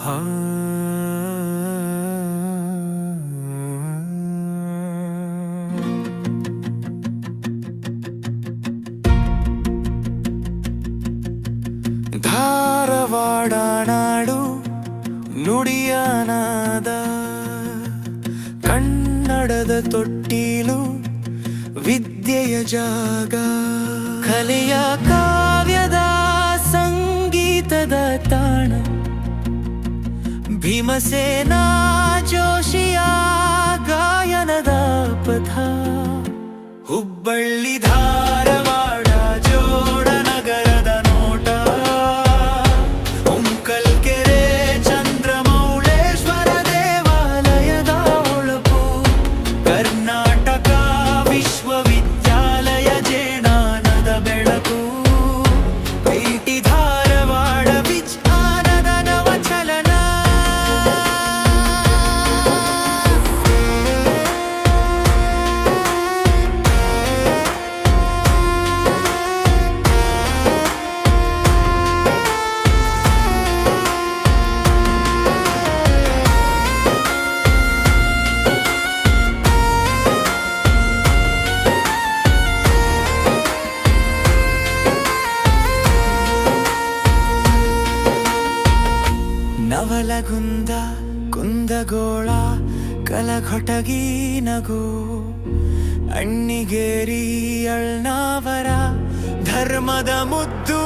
ಹಾ ಧಾರವಾಡ ನಾಡು ನುಡಿಯಾನಾದ ಕನ್ನಡದ ತೊಟ್ಟಿಲು ವಿದ್ಯೆಯ ಜಾಗ ಕಲೆಯ ಕಾವ್ಯದ ಸಂಗೀತದ ತಾಣ ಭೀಮಸೇನ ಜೋಶಿಯ ಗಾಯನದ ಪಥ ಹುಬ್ಬಳ್ಳಿ ಧಾರವಾಡ ಜೋಡ ನಗರದ ನೋಟ ಉಂಕಲ್ಕೆರೆ ಚಂದ್ರಮೌಳೇಶ್ವರ ದೇವಾಲಯದ ಹೊಳಪು ಕರ್ನಾಟಕ ವಿಶ್ವವಿದ್ಯಾಲಯ ಜೇನಾನದ ಬೆಳಕು ಭೇಟಿ ಧಾರವಾಡ ವಿಜ್ಞಾನದ ನವಚಲನ ನವಲಗುಂದ ಕುಂದಗೋಳ ಕಲಘಟಗಿ ನಗು ಅಣ್ಣಿಗೇರಿ ಅಳ್ನಾವರ ಧರ್ಮದ ಮುದ್ದು